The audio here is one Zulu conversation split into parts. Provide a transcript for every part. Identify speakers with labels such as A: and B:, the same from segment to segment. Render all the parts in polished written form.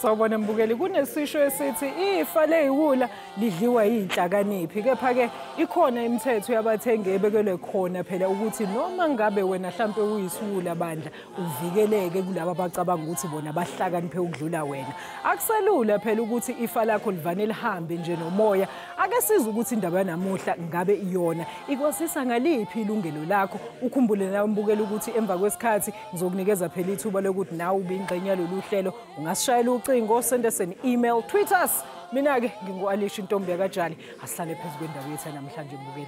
A: Sawubona mbukeli, kunesisho esithi ifa leyiwula lidliwa yinhlakaniphi, kepha ke ikhona imithetho yabathengi ebekelwe khona phela ukuthi noma ngabe wena mhlambe uyisiwula bandla uvikeleke kulabo abacabanga ukuthi bona bahlakaniphe ukudlula wena. Akuselula phela ukuthi ifa lakho livane lihambe nje nomoya. Ake siza ukuthi indaba yanamuhla ngabe iyona ikwazisa ngaliphi ilungelo lakho. Ukhumbule nawe mbukeli ukuthi emva kwesikhathi ngizokunikeza phela ithuba lokuthi nawe ube ingxenye yalolu hlelo. Ungasishayela ucingo, send us an email, tweet us. Mina ke ngingu-Alisha Intombi yakajali. Asihlale phezu kwendaba yethu namhlanje mbukeli.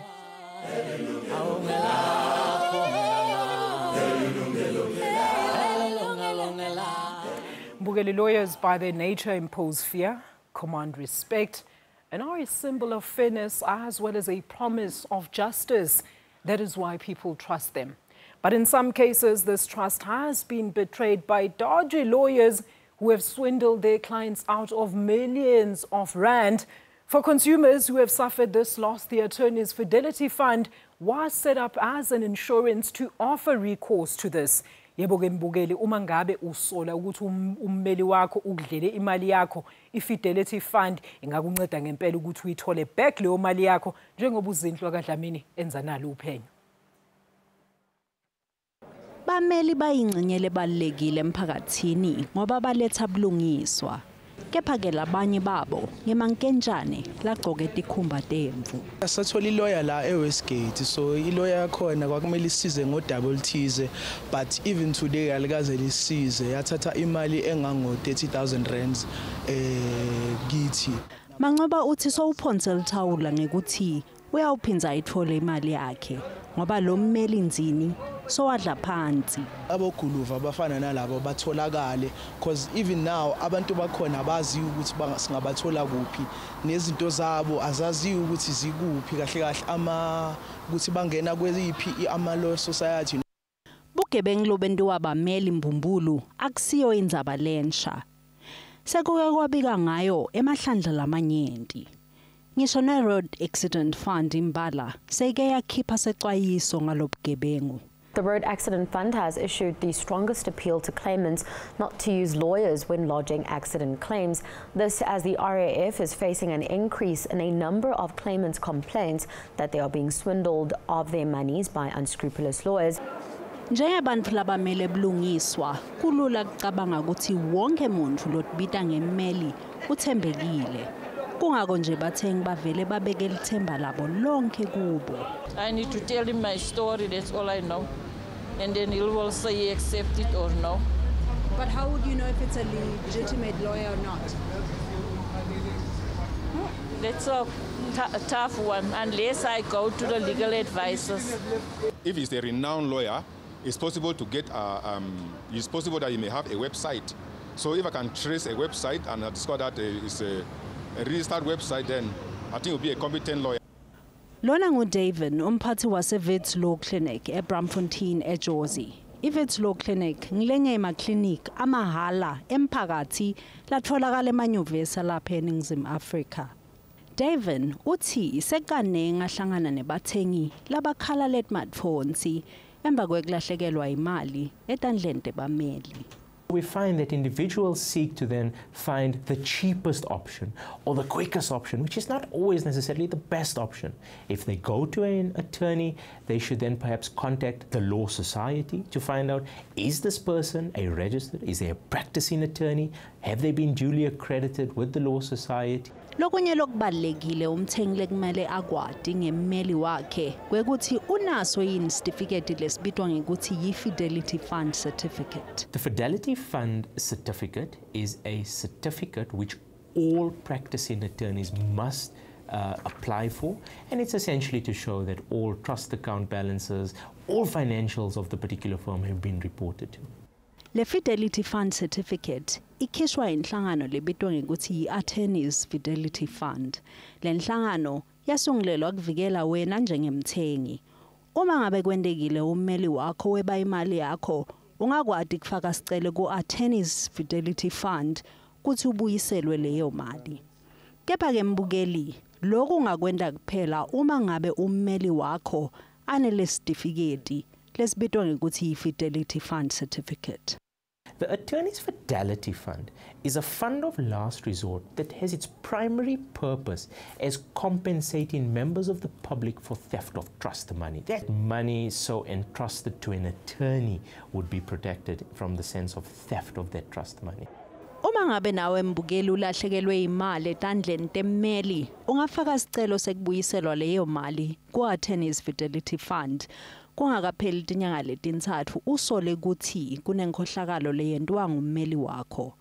A: Mbukeli, lawyers by their nature impose fear, command respect, and are a symbol of fairness as well as a promise of justice. That is why people trust them. But in some cases, this trust has been betrayed by dodgy lawyers who have swindled their clients out of millions of rand. For consumers who have suffered this loss, the attorney's Fidelity Fund was set up as an insurance to offer recourse to this. Yebo ke mbukeli, uma ngabe usola ukuthi ummeli wakho ukudlele imali yakho, iFidelity Fund ingakunceda ngempela ukuthi uyithole back leyo mali yakho njengoba uzinhlwa kaDlamini enza nalo uphenyo.
B: Bameli bayingxenye lebalekile emphakathini ngoba baletha bulungiswa. Kepha ke labanye babo ngemankenjane lagcoke ikhumba temvu.
C: Sathola ilawyer la eWestgate, so ilawyer yakhona kwakumele isize ngodouble thize, but even today alikaze lisize, yathatha imali engango 30,000 rands kithi.
B: Mangoba uthi sowuphonse lithawula ngekuthi uyawuphinza ayithole imali yakhe ngoba lo mmeli nzini sowadla phansi.
C: Aboguluva abafana nalabo batholakale because even now abantu bakhona abazi ukuthi singabathola kuphi nezinto zabo azazi ukuthi zikuphi kahle kahle ukuthi bangena kweziphi ama-law society.
B: Bugebengu lobentu abameli mbumbulu akusiyo indzaba lensha. Sekuke kwabika ngayo emahlandla lamanyenti. Ngisho ne-Road Accident Fund imbala seyike yakhipha secwayiso ngalobugebengu.
D: The Road Accident Fund has issued the strongest appeal to claimants not to use lawyers when lodging accident claims. This as the RAF is facing an increase in a number of claimants' complaints that they are being swindled of their monies by unscrupulous lawyers.
B: Njengabantu labamele bulungiswa kulula kucabanga ukuthi wonke umuntu lotibita ngemmeli uthembekile. Kungako nje bathengi bavele babeke lithemba labo lonke kubo.
E: I need to tell him my story, that's all I know. And then he will say he accept it or no.
F: But how would you know if it's a legitimate lawyer or not?
E: That's a tough one, unless I go to the legal advisors.
G: If he's a renowned lawyer, it's possible to get it's possible that he may have a website. So if I can trace a website and I discover that it's a registered website, then I think it will be a competent lawyer.
B: Lona nguDavid, umphathi waseVets Law Clinic eBramfontein eJozi. iVets Law Clinic ngilenye emaclinic amahala emphakathi latholakala emanyuvesi lapha eNingizimu Afrika. David uthi sekane ngahlangana nebathengi labakhala letmartphones emva kwekulahlekelwa imali etandleni tebameli.
H: We find that individuals seek to then find the cheapest option or the quickest option, which is not always necessarily the best option. If they go to an attorney, they should then perhaps contact the law society to find out, is this person a registered, is they a practicing attorney? Have they been duly accredited with the law society?
B: Lokunye lokubalekile umthengi lekumele akwadi ngemmeli wakhe kwekuthi unaso yini certificate lesibitwa ngekuthi yi-Fidelity Fund certificate.
H: The Fidelity Fund certificate is a certificate which all practicing attorneys must apply for, and it's essentially to show that all trust account balances, all financials of the particular firm have been reported to.
B: Le Fidelity Fund Certificate ikhishwa inhlangano lebitwa ngokuthi i-Attorneys Fidelity Fund. Le nhlangano yasungulelwa ukuvikela wena njengemthengi. Uma ngabe kwendekile ummeli wakho weba imali yakho, ungakwadi kufaka sicelo ku-Attorneys Fidelity Fund kuthi ubuyiselwe leyo mali. Kepha ke mbukeli, lokhu ungakwenda kuphela uma ngabe ummeli wakho anele certificate lesibitwa ngokuthi i-Fidelity Fund Certificate.
H: The Attorneys Fidelity Fund is a fund of last resort that has its primary purpose as compensating members of the public for theft of trust money. That money so entrusted to an attorney would be protected from the sense of theft of that trust money.
B: Uma ngabe nawe mbukeli ulahlekelwe imali etandleni temmeli, ungafaka isicelo sekubuyiselwa leyo mali ku-Attorneys Fidelity Fund. Kungakapheli inyanga lezintathu usole ukuthi kunenkohlakalo leyentiwa ngummeli wakho.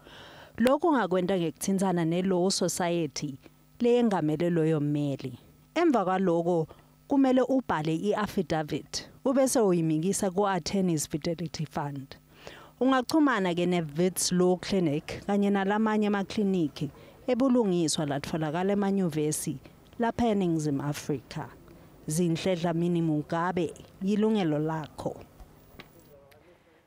B: Lokho ungakwenda ngekuthintsana ne-Law Society leyengamele loyo mmeli. Emva kwaloko kumele ubhale i-affidavit ubese uyimikisa ku-Attorneys Fidelity Fund. Ungachumana ke ne-Wits Law Clinic kanye nalamanye amakliniki ebulungiswa latfolakala emanyuvesi lapha eNingizimu Afrika. Zinhle Dlamini Mugabe, Yilungelo Lakho.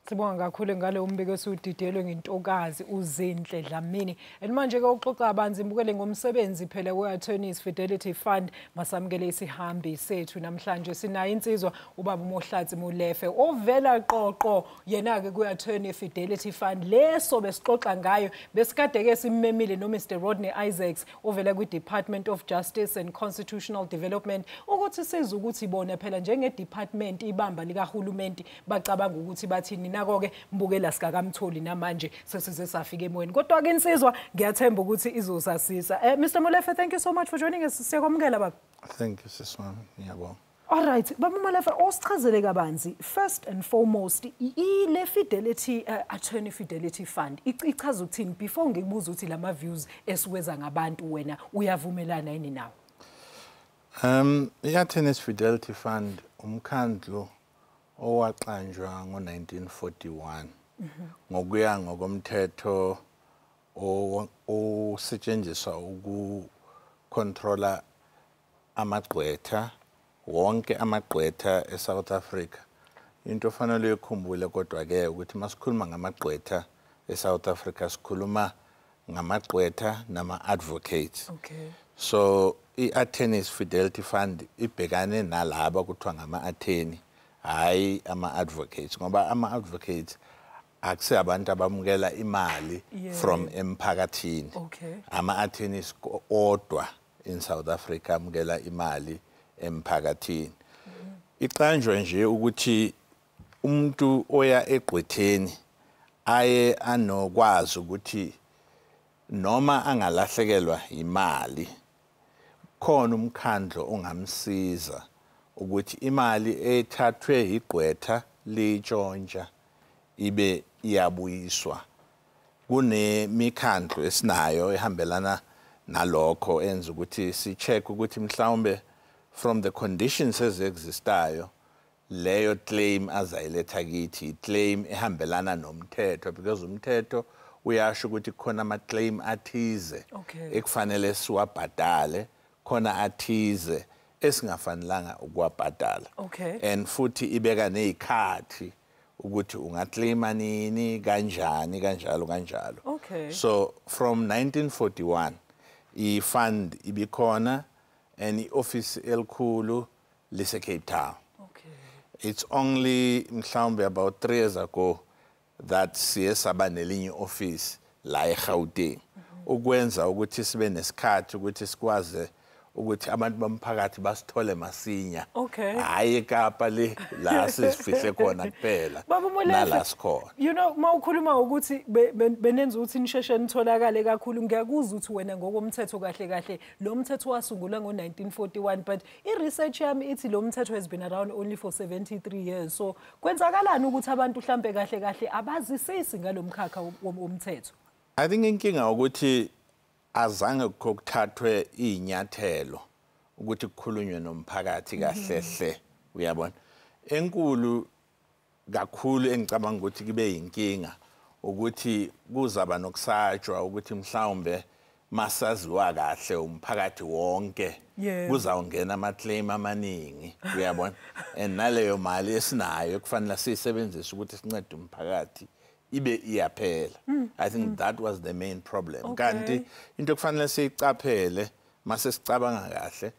A: Sibonga kakhulu ngale umbiko esiudidelwe ngentokazi uZinhle Dlamini. Manje ke uxoxa abanzi imbukele ngomsebenzi phela we-Attorneys Fidelity Fund masamukele isihambi sethu namhlanje sinayo insizwa ubaba uMohlatsi Molefe ovela qoqo yena ke ku-Attorney Fidelity Fund leso besixoxa ngayo besikade ke simmemile no Mr Rodney Isaacs ovela kwi-Department of Justice and Constitutional Development ukuthi siza ukuthi bona phela njenge-department ibamba likahulumeni bacabanga ukuthi bathini nako-ke mbukela sikakamtholi namanje sesize safika emoyeni kodwa ke insizwa ngiyathemba ukuthi izosasisa. Mr Molefe, thank you so much for joining us. Siyakwamukela baba.
I: Thank you siswami. Ngiyabonga.
A: All right, baba Molefe, osichazele kabanzi first and foremost ile Fidelity Attorney Fidelity Fund ichaza ukuthini before ngikubuza ukuthi lama views esiweza ngabantu wena uyavumelana yini nawo?
I: I-Attorneys Fidelity Fund umkhandlu owaqanjwa ngo-1941 ngokuya ngokomthetho osetshenziswa ukukontrola amagqwetha wonke amagqwetha eSouth Africa. Into fanele ukukhumbule kodwa ke ukuthi masikhuluma ngamagqwetha eSouth Africa sikhuluma ngamagqwetha nama-advocates.
A: Okay.
I: So i-Attorneys Fidelity Fund ibhekane nalaba kuthiwa ngama-attorney hayi ama-advocates ngoba ama-advocates akuse abantu abamukela imali from emphakathini.
A: Okay.
I: Ama-attorneys odwa in South Africa amukela imali emphakathini. Iqanjwe nje ukuthi umuntu oya egqwetheni aye anokwazi ukuthi noma angalahlekelwa imali khona umkhandlo ongamsiza ukuthi imali ethathwe igqwetha litshontsha ibe iyabuyiswa. Kunemikhandlo esinayo ehambelana nalokho enza ukuthi si-check ukuthi mhlawumbe from the conditions ezixistayo leyo claim azayiletha kithi claim ehambelana nomthetho because umthetho uyasho ukuthi khona ama-claim athize ekufanele siwabhadale khona athize esingafanelanga ukuwabhadala. And futhi ibeka nezikhathi ukuthi ungaclaima nini kanjani kanjalo. So from 1941 i-fund ibikhona and i-office elikhulu lise Cape Town. It's only mhlawumbe about 3 years ago that siye saba nelinye office la eGauteng ukwenza ukuthi sibe nesikhathi ukuthi sikwaze ukuthi abantu bomphakathi basithole masinya. Hayi eKapa le la sisifihle khona kuphela nala sikhona.
A: You know mawukhuluma ukuthi benenza ukuthi nisheshe nitholakale kakhulu ngiyakuzwa ukuthi wena ngokomthetho kahle lo mthetho wasungulwa ngo-1941 but i-research yami ithi lo mthetho has been around only for 73 years. So kwenzakalani ukuthi abantu mhlambe kahle abazisisi ngalomkhakha womthetho?
I: I think inkinga ukuthi azange kokuthathwe inyathelo ukuthi kukhulunywe nomphakathi kahlehle uyabona enkulu kakhulu engicabanga ukuthi kube yinkinga ukuthi kuzaba nokusajwa ukuthi mhlawumbe masaziwa kahle umphakathi wonke kuzawungena ama-claim amaningi uyabona and naleyo mali esinayo kufanele siyisebenzise ukuthi sincede umphakathi ibe iyaphela. I think that was the main problem. Kanti into kufanele siyicaphele mase sicabanga kahle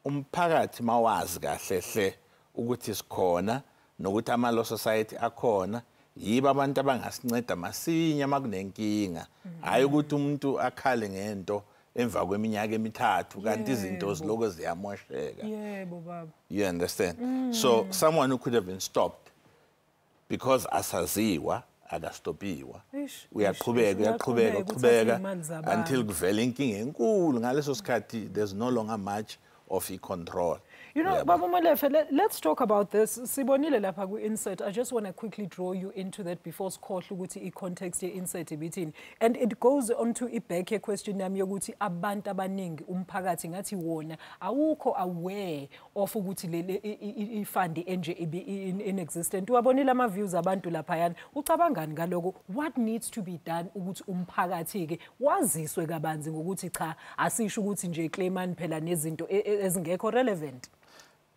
I: umphakathi mawazi kahle hle ukuthi sikhona nokuthi ama-law society akhona yibo abantu abangasinceda masinya makunenkinga hayi ukuthi umuntu akhale ngento emva kweminyaka emithathu kanti izinto ziloko ziyamosheka.
A: Yebo baba.
I: You understand? So someone who could have been stopped because asaziwa akastopiwa uyaqhubeka until kuvela inkinga enkulu ngaleso sikhathi there's no longer much of control.
A: You know, Baba Molefe, let's talk about this. Sibonile lapha ku-insert. I just want to quickly draw you into that before sikhohle ukuthi i-context ye-insert ibithini. And it goes on to ibheke question yami yokuthi abantu abaningi umphakathi ngathi wona awukho aware of ukuthi le ifund enje ibe inexistent. Uwabonile ama-views abantu laphayana. Ucabangani ngaloko? What needs to be done ukuthi umphakathi ke waziswe kabanzi ngokuthi cha asisho ukuthi nje claimant phela nezinto ezingekho relevant?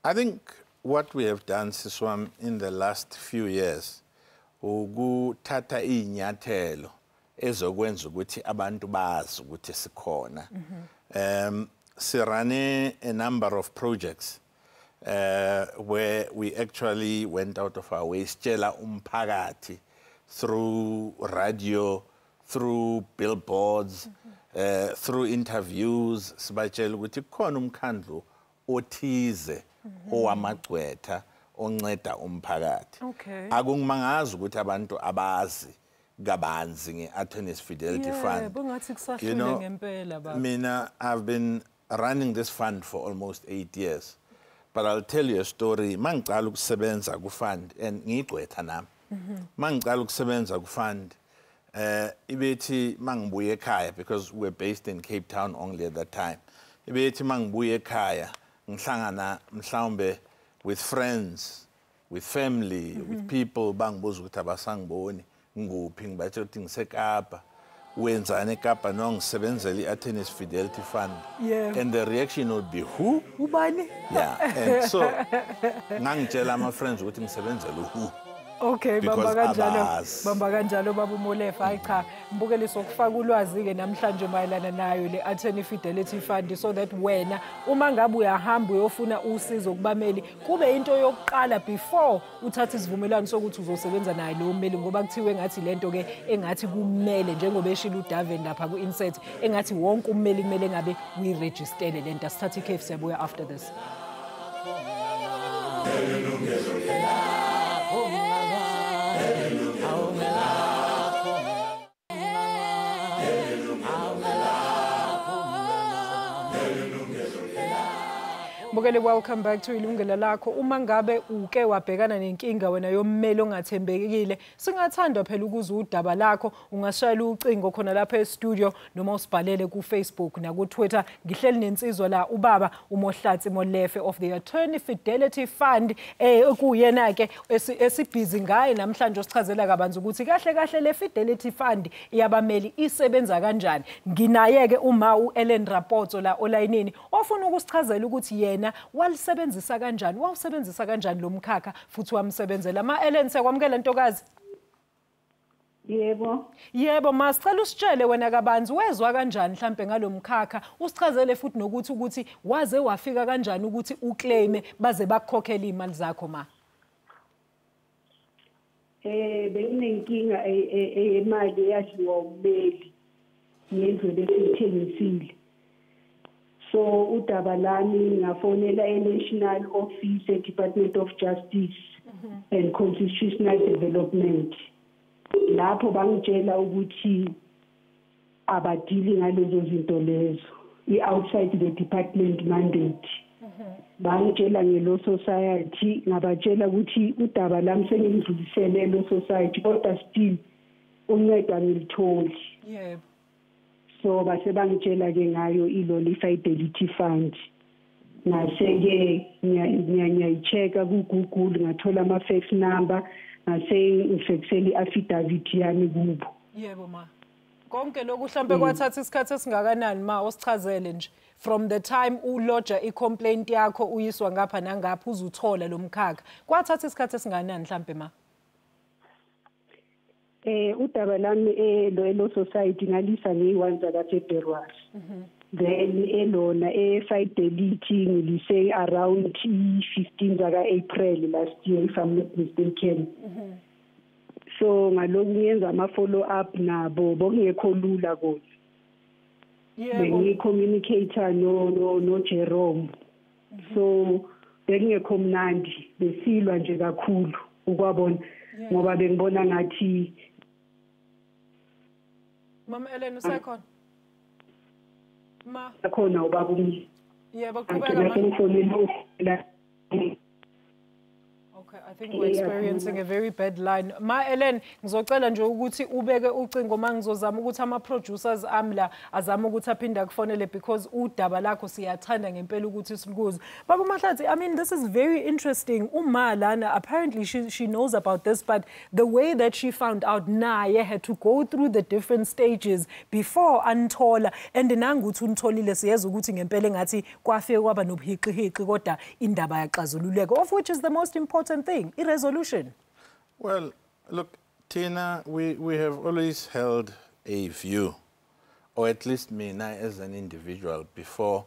I: I think what we have done, Siswam, in the last few years, ukuthatha inyathelo ezokwenza ukuthi abantu bazi ukuthi sikhona. Sirane a number of projects where we actually went out of our way, sitshela umphakathi through radio, through billboards, through interviews, sibatshela ukuthi kukhona umkhandlu othize owamagcwetha onceda umphakathi. Akungimangazi ukuthi abantu abazi kabanzi nge-Attorney's Fidelity Fund. You know, mina I've been running this fund for almost 8 years. But I'll tell you a story. Mangicala ukusebenza ku-fund and ngigcwetha nami. Mangicala ukusebenza ku-fund ibethi mangibuye ekhaya because we're based in Cape Town only at that time. Ibethi mangibuye ekhaya ngihlangana mhlawumbe with friends, with family, with people bangibuza ukuthi abasangiboni nguphi ngibathe ukuthi ngiseKapa wenzani eKapa no ngisebenzela i-Attorney's Fidelity Fund. And the reaction would be who? Ubani? Yeah. And so ngangitshela ama friends ukuthi ngisebenzela who.
A: Okay, bamba kanjalo baba Molefe. Hayi cha, mbukeliso ukufaka ulwazi ke namhlanje mayelana nayo le Attorney Fidelity Fund so that wena uma ngabe uyahamba uyofuna usizo kubameli kube into yokuqala before uthatha isivumelwano sokuthi uzosebenza naye lo mmeli ngoba kuthiwe ngathi lento ke engathi kumele njengoba eshila uDaven lapha ku-insert engathi wonke ummeli kumele ngabe uyiregistele lento. Asithathe ikhefu siyabuya after this. Mbukeli, welcome back to Yilungelo Lakho. Uma ngabe uke wabhekana nenkinga wena yommeli ongathembekile, singathandwa phela ukuza udaba lakho, ungashayela ucingo khona lapha e-studio noma usibhalele ku-Facebook na ku-Twitter. Ngihleli nensizwa la ubaba uMohlatsi Molefe of the Attorney Fidelity Fund kuyena ke esibhizi ngaye namhlanje osichazela kabanzi ukuthi kahle kahle le Fidelity Fund iyabameli isebenza kanjani. Nginaye ke uma uEllen Rapotso la olayinini ofuna ukusichazela ukuthi yena walisebenzisa kanjani, wawusebenzisa kanjani lo mkhakha futhi wamsebenzela. Ma-Ellen, siyakwamukela ntokazi. Yebo, masicela usitshele wena kabanzi wezwa kanjani mhlambe ngalo mkhakha, usichazele futhi nokuthi waze wafika kanjani ukuthi uclaim baze bakukhokhela imali zakho ma.
J: Bekunenkinga emali yadliwa ummeli ngendlela esithengisile. So udaba lami ngafonela e-National Office e-Department of Justice and Constitutional Development. Lapho bangitshela ukuthi abadili ngalezo zinto lezo. I-outside the department mandate. Bangitshela nge-law society, ngabatshela ukuthi udaba lami sengimdlulisele e-law society, kodwa still uncedo angilitholi. so base bangitshela ke ngayo iloli Fidelity Fund ngase ke ngiyayichecka ku Google ngathola ama fax number ngase ngifexele i-affidavit yami kubo.
A: Yebo ma. Konke lokhu mhlambe kwathatha isikhathi esingakanani ma osichazele nje from the time ulodger i-complaint yakho uyiswa ngapha nangapha uzuthola lo mkhakha kwathatha isikhathi esingakanani mhlambe ma?
J: Udaba lami lo society ngalisa ngeyi1 zakaFebruary. Then elona Fidelity ngilise around 15 zaka April last year if I'm not mistaken. So ngaloku ngiyenza ama follow up nabo bokungekho lula kodwa. Bengi communicator no Jerome. So bengekho mnandi besilwa nje kakhulu ukwabona ngoba bengibona ngathi
A: Mama Ellen usekhona? Ma.
J: Khona ubaba umi.
A: Yebo qhubeka ma. Okay, I think we're experiencing a very bad line. Ma Ellen, ngizocela nje ukuthi ubeke ucingo mangizozama ukuthi ama producers amla azama ukuthi aphinde akufonele because udaba lakho siyathanda ngempela ukuthi sikuze. Baba Mahlatsi, I mean this is very interesting. Uma lana apparently she knows about this, but the way that she found out naye had to go through the different stages before anthola and nanguthi untholile siyeza ukuthi ngempela ngathi kwafike kwaba nobuhiqihiqi kodwa indaba yaxazululeka, of which is the most important thing, resolution.
I: Well, look, Tina, we have always held a view, or at least me as an individual, before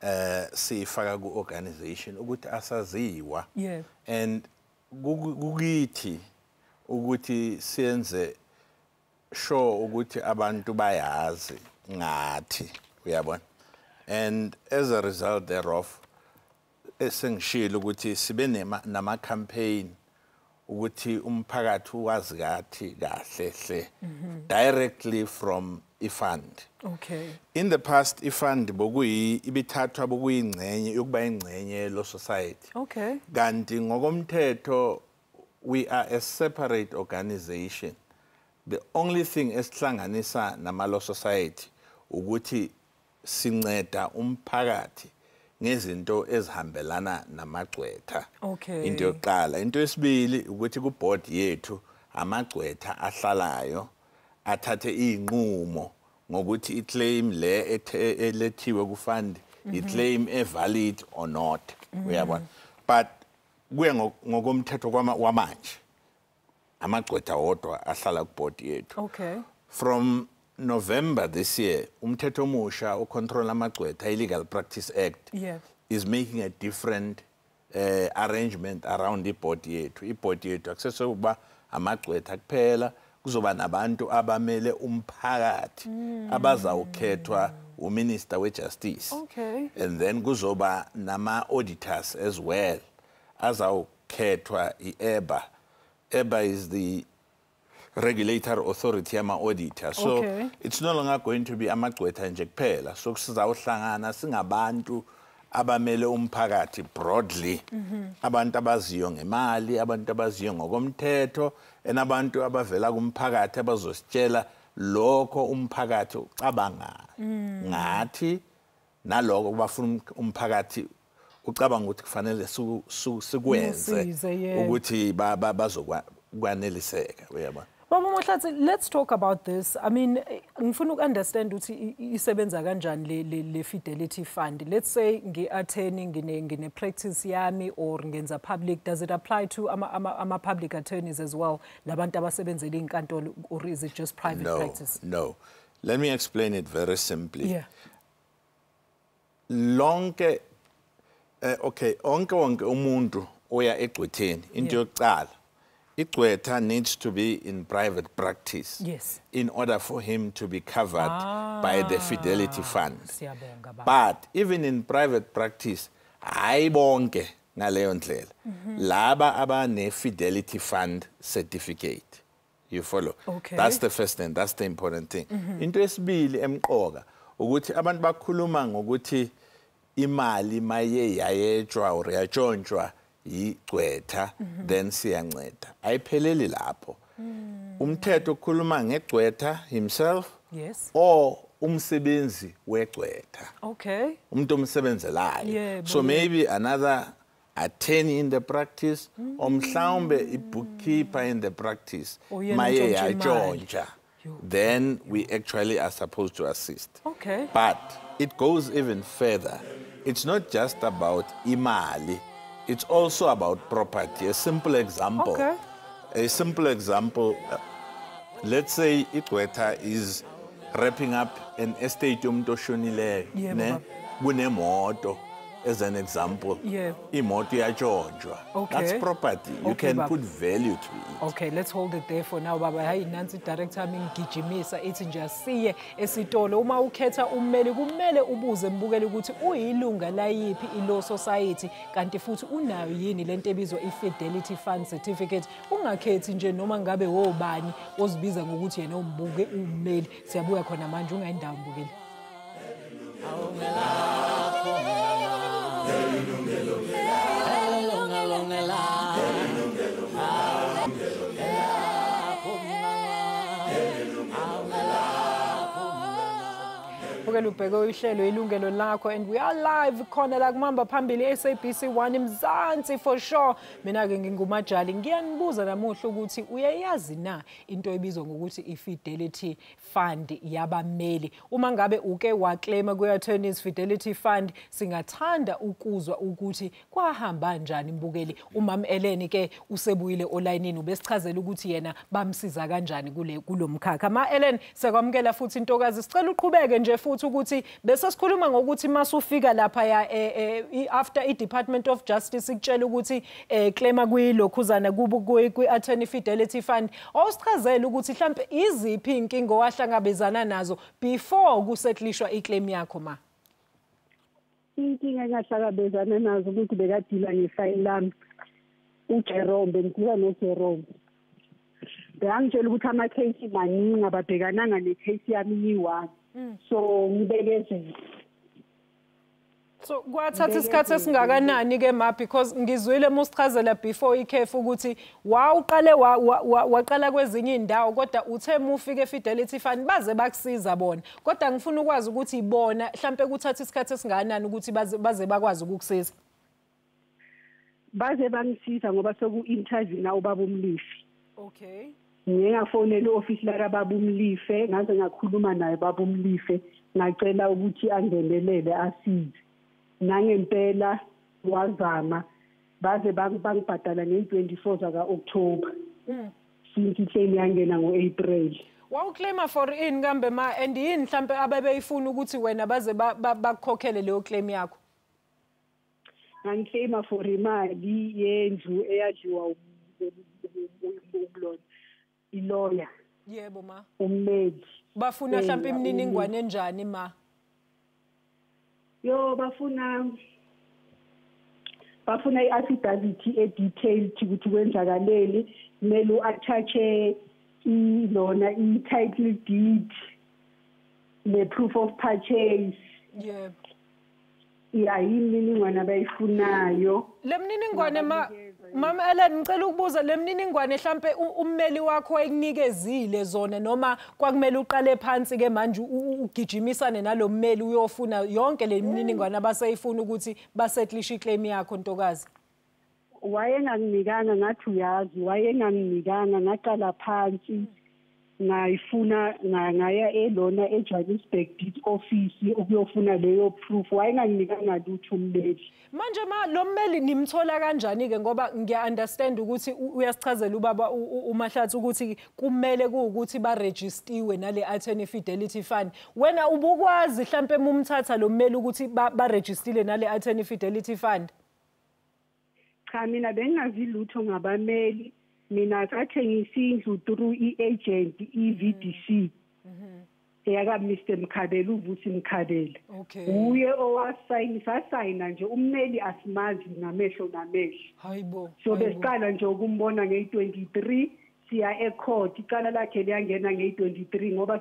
I: sifaka ku organization ukuthi asaziwa.
A: Yeah.
I: And kukithi ukuthi senze sure ukuthi abantu bayazi ngathi uyabona. And as a result thereof esengishilo ukuthi sibe nama campaign ukuthi umphakathi wazi kathi kahle hle directly from ifund.
A: Okay.
I: In the past ifund bokuyi ibithathwa bokuyingcenye yokuba ingcenye lo society.
A: Okay.
I: Kanti ngokomthetho we are a separate organization. The only thing esihlanganisa nama law society ukuthi sinceda umphakathi ngezinto ezihambelana namagcwetha.
A: Okay.
I: Into yokuqala, into yesibili ukuthi ku board yethu amagcwetha ahlalayo athathe inqumo ngokuthi iclaim le elethiwe ku fund iclaim valid or not. Uyabona? But kuye ngokomthetho kwamanje amagcwetha wodwa ahlala ku board yethu.
A: Okay.
I: From November this year, umthetho omusha ocontrol amagcwetha Illegal Practice Act is making a different arrangement around the board yethu. I-board yethu akusesokuba amagcwetha kuphela, kuzoba nabantu abamele umphakathi abazawukhethwa uMinister weJustice.
A: Okay.
I: And then kuzoba nama auditors as well azawukhethwa i-EBA. EBA is the regulatory authority ama auditor. So it's no longer going to be amagcwetha nje kuphela. So sizawuhlangana singabantu abamele umphakathi broadly. Abantu abaziyo ngemali, abantu abaziyo ngokomthetho, enabantu abavela kumphakathi abazositshela lokho umphakathi ucabanga ngathi naloko bafuna umphakathi ucabanga ukuthi kufanele sikwenze ukuthi bazokwaneliseka uyabona.
A: Baba Mahlatsi, let's talk about this. I mean, ngifuna ukunderstand ukuthi isebenza kanjani le Fidelity Fund. Let's say ngi-attorney ngine practice yami or ngenza public, does it apply to ama public attorneys as well? Labantu abasebenzela inkantolo, or is it just private practice?
I: No. Let me explain it very simply.
A: Yeah.
I: Lonke okay, onke umuntu oya egcwetheni into yokuqala. Igcwetha needs to be in private practice in order for him to be covered by the Fidelity Fund. But even in private practice, hayi bonke ngaleyo ndlela. Laba abane Fidelity Fund certificate. You follow?
A: Okay.
I: That's the first thing, that's the important thing. Into yesibili emqoka ukuthi abantu bakhuluma ngokuthi imali maye yayetshwa or yatshontshwa igcwetha then siyanceda ayipheleli lapho umthetho ukhuluma ngegcwetha himself or umsebenzi wegqwetha.
A: Okay.
I: Umuntu omsebenzelayo. So maybe another attorney in the practice, or mhlawumbe i-bookkeeper in the practice. Maye yatshontsha. Then we actually are supposed to assist.
A: Okay.
I: But it goes even further. It's not just about imali. It's also about property. A simple example.
A: Okay.
I: A simple example. Let's say igqwetha is wrapping up an estate yomuntu oshonileyo, ne? Kunemoto, as an example. Imoto iyatshontswa. That's property. You can put value to it.
A: Okay, let's hold it there for now, Baba. Hayi nansi director ngigijimisa ethi nje asiye esitolo uma ukhetha ummeli kumele ubuze mbukele ukuthi uyilunga la yipi i-law society kanti futhi unayo yini lento ebizwa i-Fidelity Fund Certificate. Ungakhethi nje noma ngabe wobani ozibiza ngokuthi yena umbuke ummeli. Siyabuya khona manje ungayindawo mbukeli. Ubheke uhlelo Yilungelo Lakho, and we are live khona la kumamba phambili SABC 1 Mzansi for sure. Mina ke ngingumajali ngiyanibuza namuhla ukuthi uyayazi na into ebizwa ngokuthi i-Fidelity Fund yabameli. Uma ngabe uke waclaima ku-attorneys Fidelity Fund, singathanda ukuzwa ukuthi kwahamba kanjani mbukeli. Umam Ellen ke usebuyile online ubesichazela ukuthi yena bamsiza kanjani kulomkhakha. Ma Ellen sekwamukela futhi intokazi, sicela uqhubeke nje futhi ukuthi bese sikhuluma ngokuthi masufika lapha ya after i-Department of Justice ikutshela ukuthi claima kuyilokhuzana ku-attorney Fidelity Fund, awusichazela ukuthi mhlambe iziphi inkingo wahlangabezana nazo before kusetlishwa iclaim yakho ma?
J: Inkinga engahlangabezana nazo ukuthi bekadila ngefile lami uJerome, bengikhuluma noJerome. Bengitshela ukuthi ama-case maningi ababhekananga ne-case yami yi-1. So ngibekezela.
A: So kwathatha isikhathi esingakanani ke ma, because ngizwile musichazela before ikhefu ukuthi waqale waqala kwezinye indawo kodwa uthe mufike eFidelity Fund baze bakusiza bona, kodwa ngifuna ukwazi ukuthi ibona mhlambe kuthatha isikhathi esingakanani ukuthi baze bakwazi ukukusiza.
J: Baze bangisiza ngoba soku-interview na ubaba uMlifi.
A: Okay.
J: Ngiyafonela i-office la baba uMlife, ngaze ngakhuluma naye baba uMlife, ngacela ukuthi angenelele asize. Nangempela wazama baze bangibhadala nge-24 zaka-October. Since claim yangena ngo-April.
A: Wawuclaima for in kambe ma, and yini mhlambe ababeyifuna ukuthi wena baze bakukhokhele leyo claim yakho?
J: Ngiclaima for imali yendlu eyadliwa umlolo. Ilawyer.
A: Yebo ma.
J: Ummeli.
A: Bafuna mhlambe imininingwane enjani ma?
J: Yo bafuna i-affidavit e-detailed ukuthi kwenzakaleli, kumele u-attach lona i-title deed ne-proof of purchase.
A: Yebo.
J: Imininingwane abayifunayo.
A: Le mininingwane Mama Ellen ngicela ukubuza, le mininingwane mhlambe ummeli wakho ayinikezile zona noma kwakumele uqale phansi ke manje ugijimisane nalommeli uyofuna yonke le mininingwane abasayifuna ukuthi basetlishe iclaim yakho ntokazi?
J: Wayenganginikanga ngathi uyazi, wayenganginikanga ngaqala phansi ngayifuna ngaya elona eJohannesburg Deed Office ukuyofuna leyo proof. Wayenganginikanga lutho ummeli.
A: Manje ma lo mmeli nimthola kanjani ke, ngoba ngiya-understand ukuthi uyasichazela ubaba uMahlathi ukuthi kumele ukuthi baregistiwe nale attorney Fidelity Fund. Wena ubukwazi mhlambe mumthatha lo mmeli ukuthi baregistile nale attorney Fidelity Fund?
J: Cha, mina bengazi lutho ngabameli. Mina sathengisa indlu through i-agent i-VDC. Eyaka Mr. Mkhabela, uvuthi Mkhabela.
A: Okay.
J: Uye sasayina nje ummeli asimazi namehlo namehlo.
A: Hayibo.
J: So besiqala nje ukumbona nge-23 siya ecourt, icala lakhe liyangena nge-23 ngoba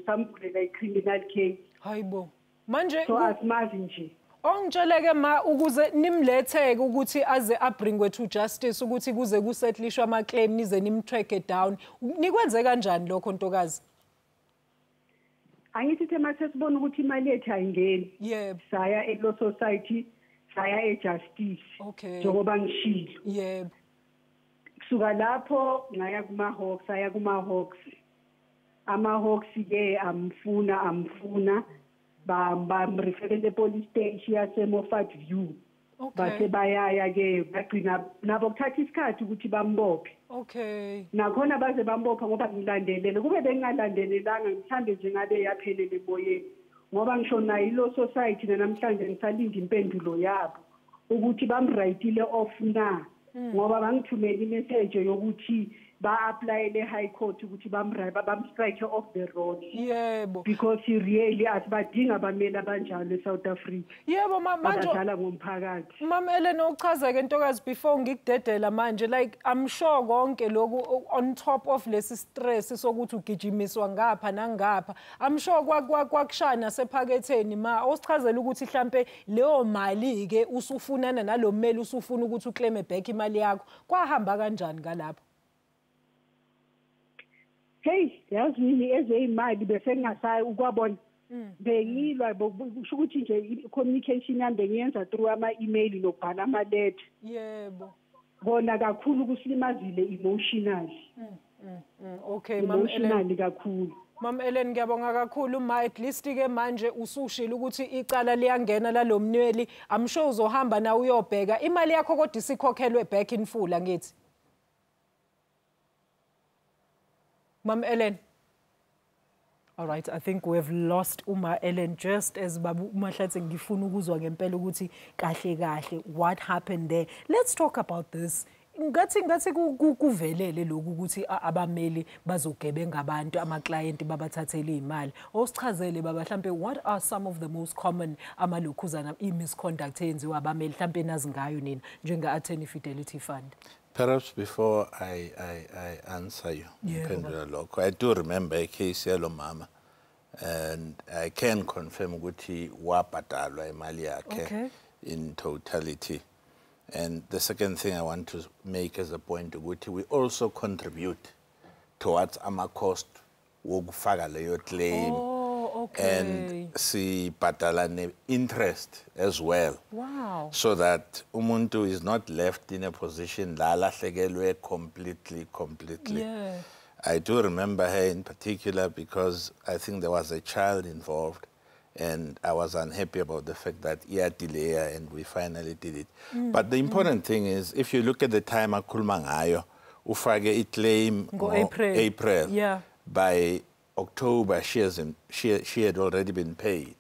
J: samvulela i-criminal case.
A: Hayibo. Manje
J: so asimazi nje.
A: Ongitsheleke ma ukuze nimletheke ukuthi aze abringwe to justice ukuthi kuze kusetlishwa ama-claim nize nimtrack down, nikwenze kanjani lokho ntokazi?
J: Angithi mase sibona ukuthi imali yethu ayingeni.
A: Yebo.
J: Saya e-law society, saya e-justice.
A: Okay.
J: Njengoba ngishilo.
A: Yebo.
J: Kusuka lapho ngaya kuma-Hawks, aya kuma-Hawks. Ama-Hawks ke amfuna bamreferele police station yase-Moffat View. Base bayaya ke bagcina nabo kuthatha isikhathi ukuthi bambophe.
A: Okay.
J: Nakhona baze bambopha ngoba ngilandelele kube bengalandelelanga ngithambe nje ngabe yaphelele emoyeni. Ngoba ngisho nayo ilo society namhlanje ngisalinda impendulo yabo ukuthi bamrightile off na. Ngoba bangithumela imessage yokuthi ba-apply le-high court ukuthi bam-strike off the road.
A: Yebo.
J: Because really asibadinga abameli abanjalo e-South Africa.
A: Yebo manje
J: abadlala ngomphakathi.
A: Mama Ellen uchazeke ntokazi before ngikudedela manje like I'm sure konke lokhu on top of lesi stress sokuthi ugijimiswa ngapha nangapha I'm sure kwakushana sephaketheni ma osichazela ukuthi mhlambe leyo mali ke usufunana nalomeli usufuna ukuthi uclaim back imali yakho kwahamba kanjani ngalapho?
J: Hey, yazi yini ezeyimali bese ngingasayi ukwabona. Bengilwa kusho ukuthi nje communication yami bengiyenza through ama-email nokubhala ama-letter.
A: Yebo.
J: Bona kakhulu kusilimazile emotionally.
A: Okay, Mama Ellen.
J: Emotionally kakhulu.
A: Mama Ellen ngiyabonga kakhulu ma at least ke manje usushila ukuthi icala liyangena lalomnweli I'm sure uzohamba na uyobheka imali yakho kodwa isikhokhelwe back in full angithi. Mama Ellen. All right, I think we've lost Uma Ellen just as Babu Mahlatse ngifuna ukuzwa ngempela ukuthi kahle what happened there. Let's talk about this. Ngathi kuvelele lokhu ukuthi abameli bazogebenga abantu ama-client babathathele imali. Osichazele baba mhlambe what are some of the most common amalokhuzana i-misconduct enziwa abameli mhlambe nazi ngayo nina njenga-Attorney Fidelity Fund?
I: Perhaps before I answer you, Yilungelo Lakho, I do remember a case yellow mama, and I can confirm ukuthi wabhadalwa imali yakhe in totality. And the second thing I want to make as a point ukuthi we also contribute towards ama cost wokufaka leyo claim. And sibhadala interest as well.
A: Wow.
I: So that umuntu is not left in a position la lahlekelwe completely.
A: Yeah.
I: I do remember her in particular because I think there was a child involved and I was unhappy about the fact that delay and we finally did it. But the important thing is if you look at the time akhuluma ngayo ufake claim April.
A: Yeah.
I: By October, she had already been paid.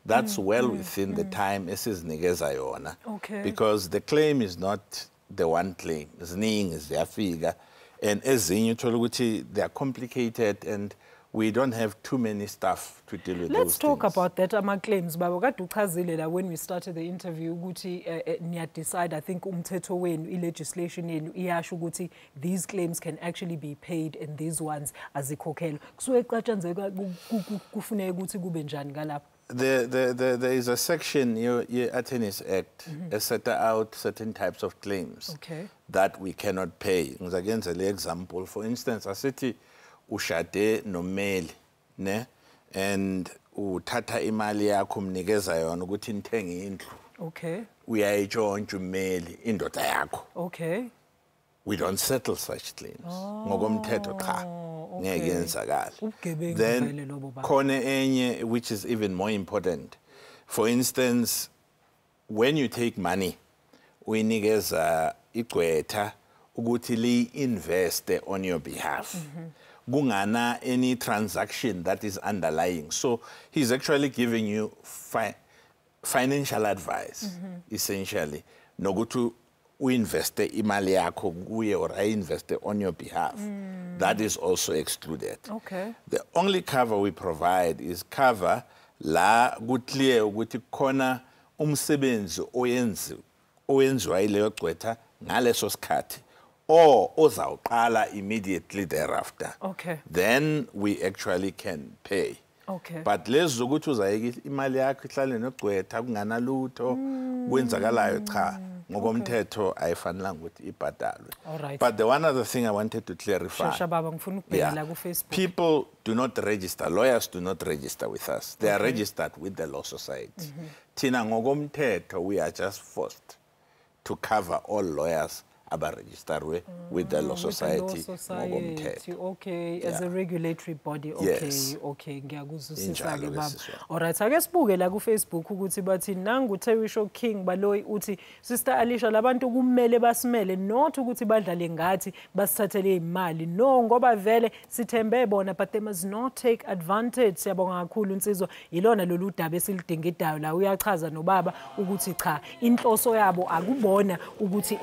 I: That's well within the time esizinikeza yona. Because the claim is not the one claim. Ziningi ziyafika and ezinye uthola ukuthi they are complicated and we don't have too many staff to deal with.
A: Let's talk
I: things.
A: about that ama-claims baba kade uchazile la when we started the interview ukuthi niya decide I think umthetho wenu i-legislation yenu iyasho ukuthi these claims can actually be paid and these ones azikhokhelwa kusuke eqatshanzeka kufuneka ukuthi kube njani ngalapho.
I: There is a section in the Attorneys Act that set out certain types of claims that we cannot pay. Ngizakenza le example. For instance, asithi ushade nomeli ne and uthatha imali yakho umnikeza yona ukuthi nithenge indlu. Uyayitshontsha umeli indoda yakho. We don't settle such claims. Ngokomthetho cha. Ngeke yenzakala. Then khona enye which is even more important. For instance, when you take money uyinikeza igqwetha ukuthi li invest on your behalf. Kungana any transaction that is underlying. So he's actually giving you financial advice, essentially. Nogutu invest imali yakho kuye or I invest on your behalf. That is also excluded. The only cover we provide is cover la kuclear ukuthi khona umsebenzi oyenziwa ileyo gqwetha ngaleso sikhathi or ozawuqala immediately thereafter. Then we actually can pay. But lezo ukuthi uzayeka imali yakho ihlale nogqwetha kunganalutho kwenzakalayo cha. ngokomthetho ayifanelanga ukuthi ibhadalwe.
A: Alright.
I: But the one other thing I wanted to clarify. People do not register, lawyers do not register with us. They are registered with the Law Society. Thina ngokomthetho, we are just forced to cover all lawyers registered with the Law Society.
A: Okay, as a regulatory body. Okay,
I: yes.
A: Okay. Alright, I guess buke la ku Facebook ukuthi bathi nangu Terry King baloyi uthi Sister Alicia labantu kumele basimele not ukuthi badlale ngathi basithathele imali. No, ngoba vele sithembe bona, but they must not take advantage. Siyabonga kakhulu Nsizwa, yilona lolu daba esilidingidayo la uyachaza nobaba ukuthi cha inhloso yabo akubona ukuthi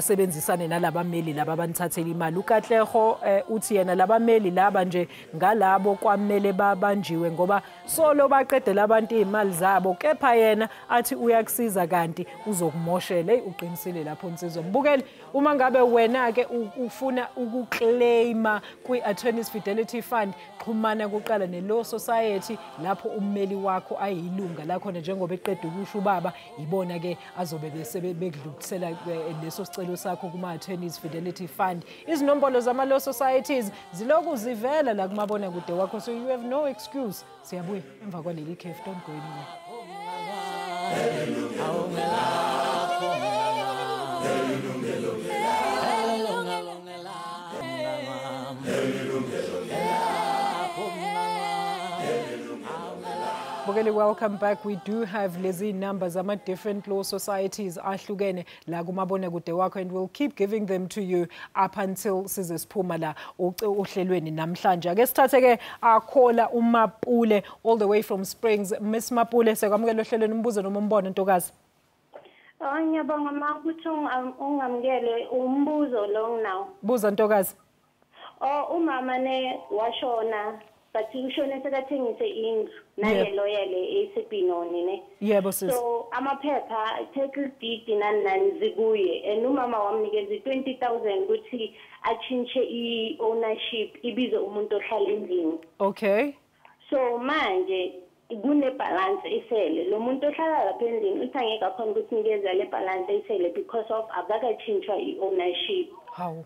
A: basebenzisane nalabameli laba banithathela imali. uKatleho uthi yena labameli laba nje ngalabo kwamele babanjiwe ngoba solo baqedela abantu imali zabo, kepha yena athi uyakusiza kanti uzokumoshela. Uqinisile lapho Nsizwa. Mbukeli, uma ngabe wena ke ufuna ukuclaima kwi-Attorneys Fidelity Fund, xhumana kuqala ne-Law Society lapho ummeli wakho ayilunga lakho njengoba eqeda ukusho ubaba, ibona ke azobe bekudlulisela leso sicelo sakho kuma-Attorneys Fidelity Fund. Izinombolo zama-Law Societies ziloku zivela la kumabona kude wakho, so you have no excuse. Siyabuya emva kwaleli khefu, don't go anywhere. Welcome back. We do have lezi numbers ama different law societies ahlukene la kumabona kude wakho, and we'll keep giving them to you up until size siphuma la ohlelweni namhlanje. Ake sithathe ke akhola uMapule all the way from Springs. Miss Mapule, sekwamukela ohlelweni umbuzo noma umbono Ntokazi.
K: Ngiyabonga ukuthi ungamukele umbuzo lo now.
A: Buza Ntokazi.
K: Umama ne washona, but ushone sekathengise indlu nale lawyer le ACP noni ne.
A: Yebo sis.
K: So amaphepha title deed nani zikuye, and umama wamnikeza 20,000 ukuthi achinche i-ownership ibize umuntu ohlala endlini.
A: Okay.
K: So manje kune balance esele, lo muntu ohlala lapha endlini uthi angeke akhona ukuthi nikeza le balance esele because of abakachinchwa i-ownership.
A: How?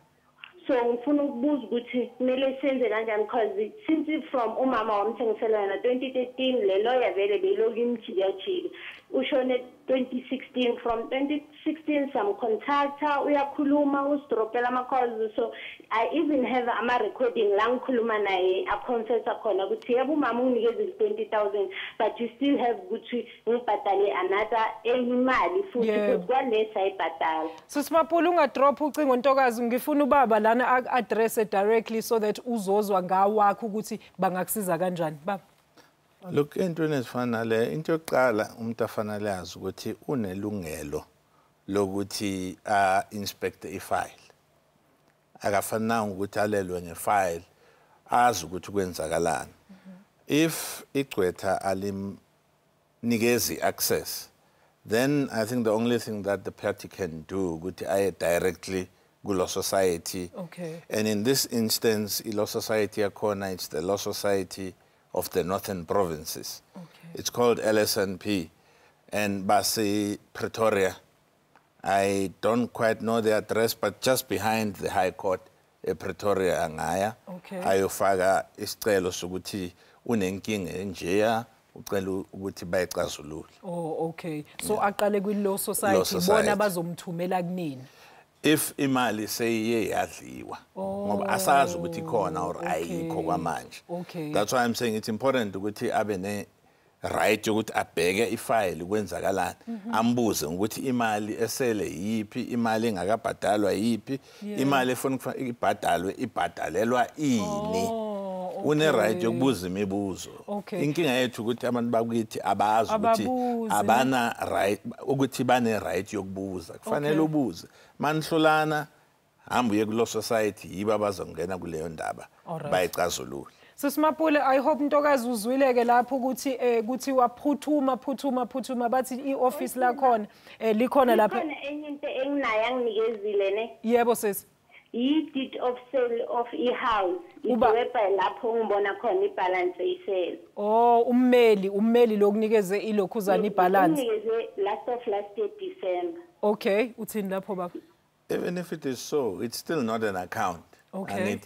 K: So ngifuna ukubuza ukuthi kumele senze kanjani, because since from umama wamthengisela yena 2013 le lawyer vele beyiloku imjikajika ushone 2016. From 2016 samcontacta uyakhuluma usidropela ama-calls, so I even have ama-recording la ngikhuluma naye aconfessa khona ukuthi yebo umama unginikeze 20,000 but you still have ukuthi ngibhadale another imali futhi kwale sayibhadala.
A: Sisimapula ungadrop ucingo Ntokazi, ngifuna ubaba lana address directly so that uzozwa ngawakho ukuthi bangakusiza kanjani baba.
I: Look, entweni ezifana le into yokuqala umuntu afanele yazi ukuthi unelungelo lokuthi inspect ifile. Akafanele ukuthi alelwe ngefile azi ukuthi kwenzakalani. If igcwetha alimnikezi access, then I think the only thing that the party can do ukuthi aye directly ku-Law Society.
A: Okay.
I: And in this instance, i-Law Society yakhona, it's the Law Society of the Northern Provinces.
A: Okay.
I: It's called LSNP, and Basi Pretoria. I don't quite know the address, but just behind the High Court, Pretoria angaya.
A: Okay.
I: Ayofaka isicelo sokuthi unenkinga enjeya ucela ukuthi bayixazulule.
A: Oh, okay. So aqale kwi-Law Society bona bazomthumela kunini.
I: If imali seyiye yadliwa ngoba asazi ukuthi khona or ayikho kwamanje.
A: Okay.
I: That's why I'm saying it's important ukuthi abe ne right yokuthi abheke ifile kwenzakalani, ambuze ukuthi imali esele yipi, imali engakabhadalwa yipi, imali efuna ibhadalwe ibhadalelwa ini. Une right yokubuza imibuzo. Inkinga yethu ukuthi abantu bakithi abazi ukuthi abana right ukuthi bane right yokubuza. Kufanele ubuze. Manihlolana hamba uye ku-Law Society yiba abazongena kuleyo ndaba bayicazulule.
A: Sisimapule, I hope Ntokazi uzwileke lapho ukuthi kuthi waphuthuma bathi i-office lakhona likhona lapha.
K: Khona enye into enginayo anginikezile ne.
A: Yebo sis.
K: i-deed of sale of i-house idwebha lapho ngibona khona ibalance eyisele.
A: Oh, ummeli lokunikeze ilokhuzana ibalance.
K: Unikeze last year December.
A: Okay, uthini lapho baba?
I: Even if it is so, it's still not an account.
A: Okay.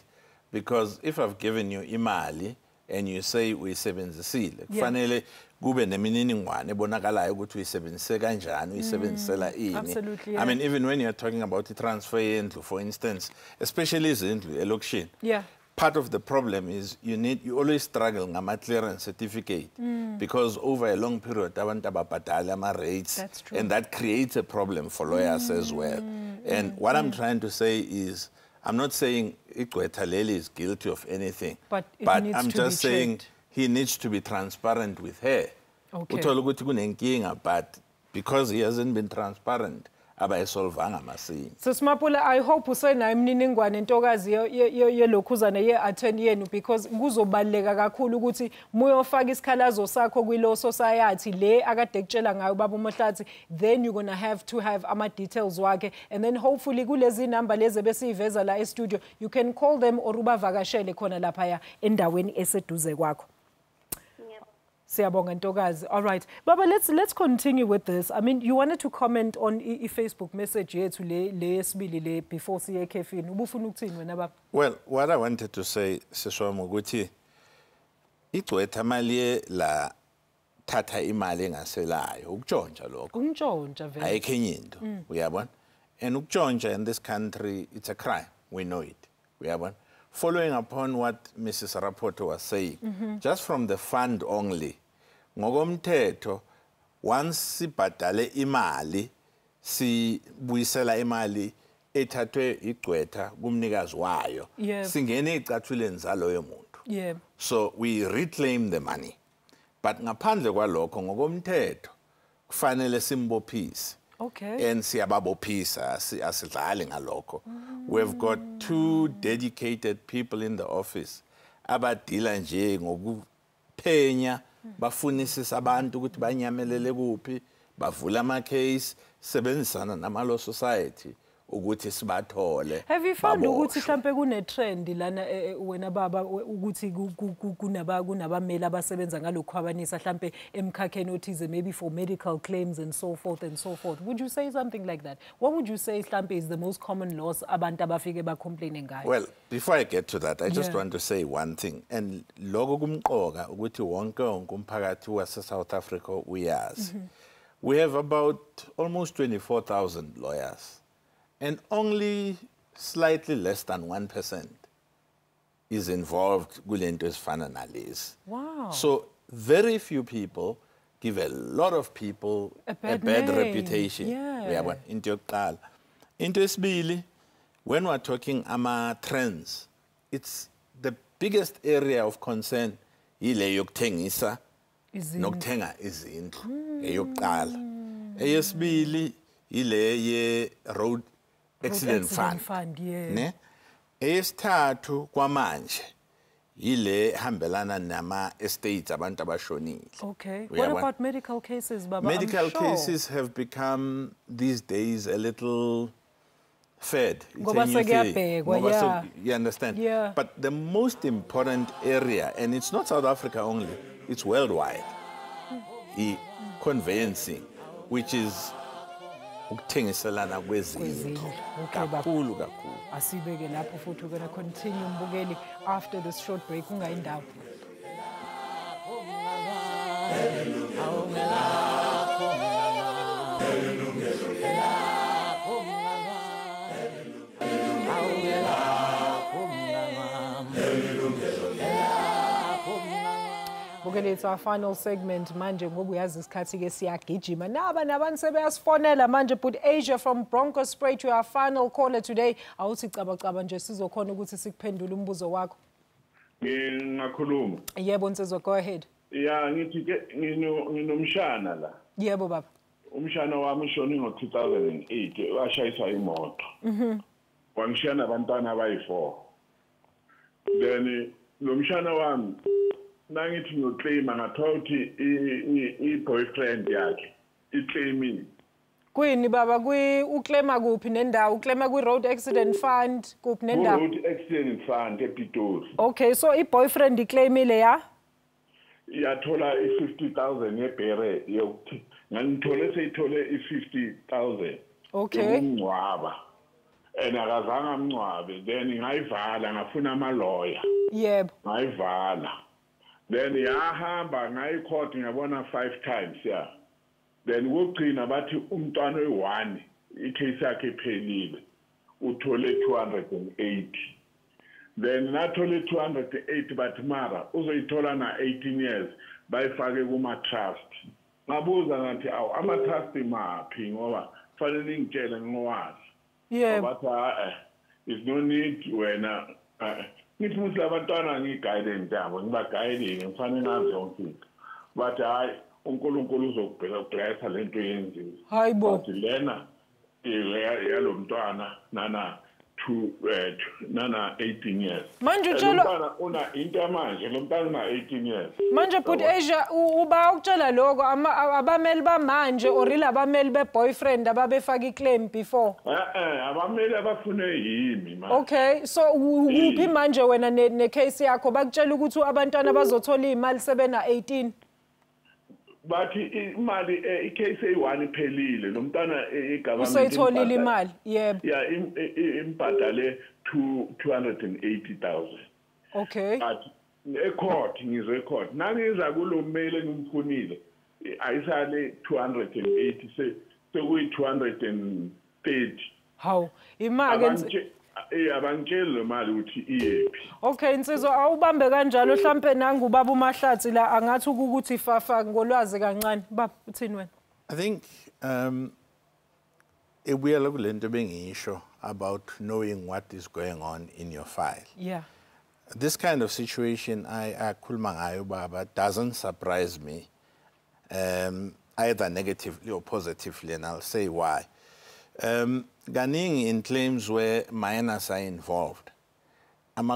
I: Because if I've given you imali and you say uyisebenzisile, kufanele kube nemininingwane ebonakalayo ukuthi uyisebenzise kanjani, uyisebenzisela ini.
A: Absolutely.
I: I mean, even when you're talking about the transfer yendlu, for instance, especially izindlu elokishini.
A: Yeah.
I: Part of the problem is you always struggle ngama clearance certificate because over a long period abantu ababhadala ama rates.
A: That's true.
I: And that creates a problem for lawyers as well. And what I'm trying to say is, I'm not saying Igwetha Leli is guilty of anything,
A: but
I: I'm just saying he needs to be transparent with her.
A: Okay.
I: Uthola ukuthi kunenkinga, but because he hasn't been transparent, abayisolvanga masinya.
A: So Smapula, I hope usenayo imininingwane ntokazi yelokhuzana ye-attorney yenu, because kuzobaleka kakhulu ukuthi muyofaka isikhalazo sakho kwi-law society le akade kutshela ngayo baba uMohlathi, then you're going to have ama details wakhe, and then hopefully kulezi number lezi besiyiveza la e-studio, you can call them or ubavakashele khona lapha endaweni eseduze kwakho. Siyabonga ntokazi. All right. Baba, let's continue with this. I mean, you wanted to comment on Facebook message yethu le esibili le before siye ekhefini. Ubufuna ukuthini wena baba?
I: Well, what I wanted to say siswami ukuthi igcwetha mali la thatha imali engaselayo ukutshontsha lokho.
A: Ukutshontsha vele.
I: Ayikho enye into. Uyabona? And ukutshontsha in this country, it's a crime. We know it. Uyabona? Following upon what Mrs. Rapoto was saying, just from the fund only, ngokomthetho, once sibhadale imali, sibuyisela imali ethathwe igcwetha kumnikazi wayo, singene ecathuleni zaloyo muntu. So we reclaim the money. But ngaphandle kwalokho ngokomthetho kufanele simbophise.
A: Okay.
I: And siyababophisa asidlali ngalokho. We've got 2 dedicated people in the office abadila nje ngokuphenya bafunisisa abantu ukuthi banyamelele kuphi, bavula ama case, sebenzisana nama law society ukuthi sibathole.
A: Have you found ukuthi mhlambe kune trend lana wena baba ukuthi kunabameli abasebenza ngalokhwabanisa mhlambe emkhakheni othize, maybe for medical claims and so forth and so forth? Would you say something like that? What would you say mhlambe is the most common loss abantu abafike ba complain ngayo?
I: Well, before I get to that, I just want to say one thing, and lokho kumqoka ukuthi wonke umphakathi wase South Africa uyazi. We have about almost 24,000 lawyers. And only slightly less than 1% is involved kulento ezifana nalezi.
A: Wow.
I: So very few people give a lot of people a bad reputation.
A: Yeah.
I: Into yokuqala. Into esibili, when we're talking ama trends, it's the biggest area of concern ile yokuthengisa nokuthenga izindlu eyokuqala. Eyesibili ile ye road accident fund. Ne? Eyesithathu kwamanje ile hambelana nama estates abantu abashonile.
A: Okay. What about medical cases, Baba?
I: Medical cases have become these days a little fed. You understand?
A: Yeah.
I: But the most important area, and it's not South Africa only, it's worldwide, conveyancing, which is ukuthengiselana kwezinto kakhulu.
A: Asibeke lapho futhi we're going to continue mbukeli after this short break. Ungayindawo. It's our final segment manje ngoba uyazi isikhathi ke siyagijima nabantu sebeyasifonela manje. Put Asia from Bronco Spray to our final caller today. Awuthi cabacaba nje sizokhona ukuthi sikuphendule umbuzo wakho.
L: Ngingakhuluma.
A: Yebo Nsizwa, go ahead.
L: Yeah, ngithi ke nginomshana la.
A: Yebo baba.
L: Umshana wami ushone ngo-2008 washayiswa imoto. Wangishiya nabantwana abayi-4. Then lo mshana wami nangithi ngiyoclaima ngathola ukuthi i-boyfriend yakhe iclaimile
A: Kwini baba uklema kuphi nendawo? Uklema road accident fund kuphi nendawo?
L: Road accident fund ePitori.
A: Okay, so i-boyfriend iclaimile ya?
L: Yathola i-50,000 yebhere yokuthi ngangithole seyithole i-50,000.
A: Okay.
L: Ngcwaba. Akazange amncwabe, then ngayivala ngafuna ama-lawyer.
A: Yebo.
L: Ngayivala. Then yahamba ngayicourt ngabona 5 times yeah. Then wogcina bathi umntwana oyi-1 icase yakhe iphelile uthole 280. Then nathole 280 bathi mara uzoyithola na 18 years bayifake kuma-trust. Ngabuza ngathi awu ama-trust maphi ngoba fanele ngitshele ngowazi.
A: Yeah.
L: But it's no need wena ngithi muthi labantwana ngiguide ndabo ngibaguide ngifanele ngazi yonke into. But uNkulunkulu uzokubheka lento yenziwe.
A: Hayibo.
L: But lena yalo mntwana nana 18 years.
A: Manje utshela
L: umntwana una into manje lo mntwana una 18 years.
A: Manje but Asia uba ukutshela lokho abameli bamanje or ilabameli be-boyfriend ababefaka i-claim before.
L: Abameli abafune yimi manje.
A: Okay, so uphi manje wena ne-case yakho bakutshela ukuthi abantwana bazothola imali sebena 18?
L: Bathi imali icase eyi-1 iphelile lo mntwana igovernment
A: usayitholile imali yebo
L: yeah imbadale 280,000.
A: Okay,
L: but ecourt ngizwe ecourt nangiza kulo mail engimfunile ayisale 280 sekuyi 230.
A: How imali
L: abangitsheli lo mali ukuthi iyephi.
A: Okay, Nsizwa awubambe kanjalo mhlambe nangu baba uMahlatsi la angathi ukuthi fafa ngolwazi kancane baba uthini wena?
I: I think we are lento bengisho about knowing what is going on in your file.
A: Yeah.
I: This kind of situation I khuluma ngayo baba doesn't surprise me either negatively or positively, and I'll say why. Ganing in claims where minors are involved,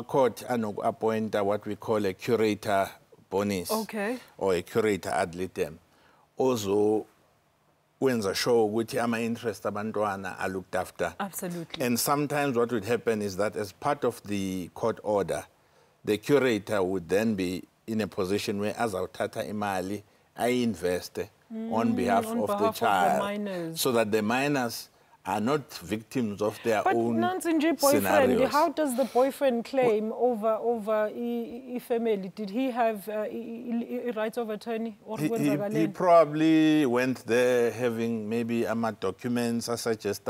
I: court appoint what we call a curator bonus.
A: Okay.
I: Or a curator ad litem. Also, when the show which interest abantwana are looked after.
A: Absolutely.
I: And sometimes what would happen is that as part of the court order, the curator would then be in a position where as tata imali, I invest on behalf of the child, so that the minors are not victims of their own
A: boyfriend,
I: scenarios.
A: How does the boyfriend claim over family? Did he have rights of attorney? Or
I: he probably went there having maybe documents such as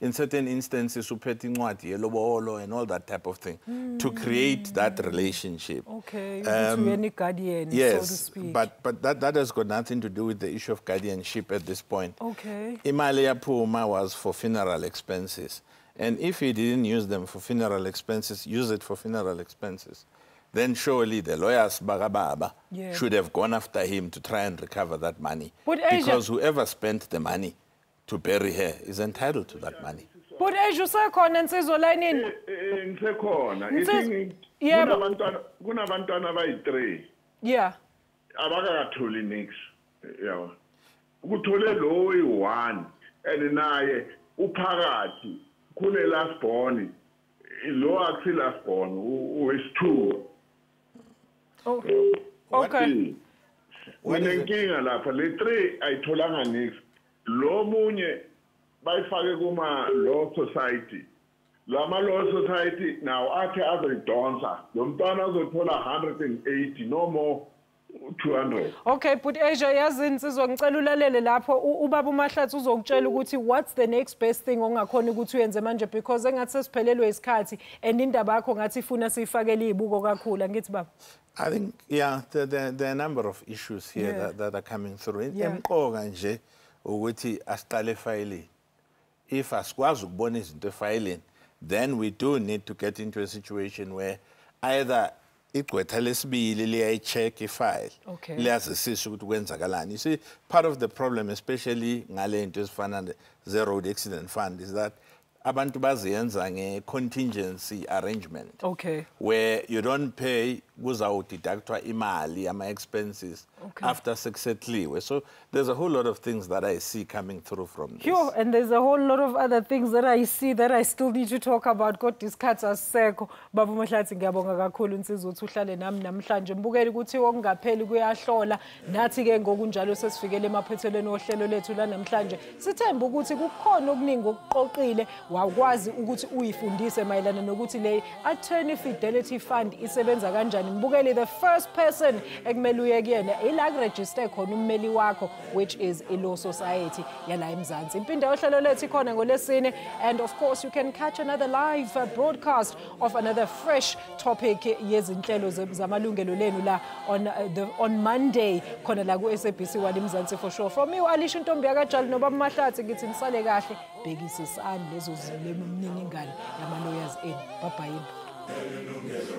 I: in certain instances and all that type of thing to create that relationship.
A: Okay, to any guardian,
I: yes,
A: so to speak.
I: But that has got nothing to do with the issue of guardianship at this point.
A: Okay.
I: Imali Puma was for funeral expenses. And if he didn't use them for funeral expenses, use it for funeral expenses, then surely the lawyers should have gone after him to try and recover that money. Because whoever spent the money to bury her is entitled to that money.
A: But as you say, Nsizwa line
L: kunabantwana abayi-3.
A: Yeah.
L: Abakatholi nix. Yeah. Kuthole lo oyi-1 and naye uphakathi kune last born lo akusi last born uwes2.
A: Okay.
L: Unenkinga lapha le3 ayitholanga nix. Lo munye bayifake kuma law society. Lama law society now athi azoyidonsa. Lo mntwana azothola 180 no more 200.
A: Okay, but Asia yazi Nsizwa ngicela ulalele lapho ubaba uMahlatsi uzokutshela ukuthi what's the next best thing ongakhona ukuthi uyenze manje because engathi sesiphelelwe isikhathi and indaba yakho ngathi ifuna siyifakele izibuko kakhulu ngithi baba.
I: I think there are a number of issues here that are coming through. Emqoka nje ukuthi asiqale filing. If asikwazi ukubona izinto filing, then we do need to get into a situation where either igqwetha lesibili liyayicheck ifile liyazisisa ukuthi kwenzakalani. You see, part of the problem, especially ngale nto ezifana ze-road accident fund, is that abantu baziyenza nge-contingency arrangement, where you don't pay kuzawudeductwa imali, ama-expenses, after sekusetliwe. So there's a whole lot of things that I see coming through from this.
A: Sure, and there's a whole lot of other things that I see that I still need to talk about. God isikhathi asisekho. Baba Mahlathi ngiyabonga kakhulu insizwa uthi uhlale nami namhlanje. Mbukeli ukuthi okungapheli kuyahlola. Nathi ke ngokunjalo sesifikele emaphethelweni ohlelo lethu la namhlanje. Sithemba ukuthi kukhona okuningi okuqoqile wakwazi ukuthi uyifundise mayelana nokuthi le Attorney Fidelity Fund isebenza kanjani. Mbukeli, the first person ekumele uye kuyena ila register khona ummeli wakho, which is a law society yala eMzansi. Impinde ohlelo lethu ikhona ngoLesine, and of course you can catch another live broadcast of another fresh topic yezinhlelo zamalungelo lenu la on Monday khona la ku SABC wala eMzansi for sure. From you Alisha Ntombi yakajali noBaba Mahlathi ngithi nisale kahle, bhekisisani lezo zilemu mniningane yama lawyers enu. Bye bye.
M: Yilungelo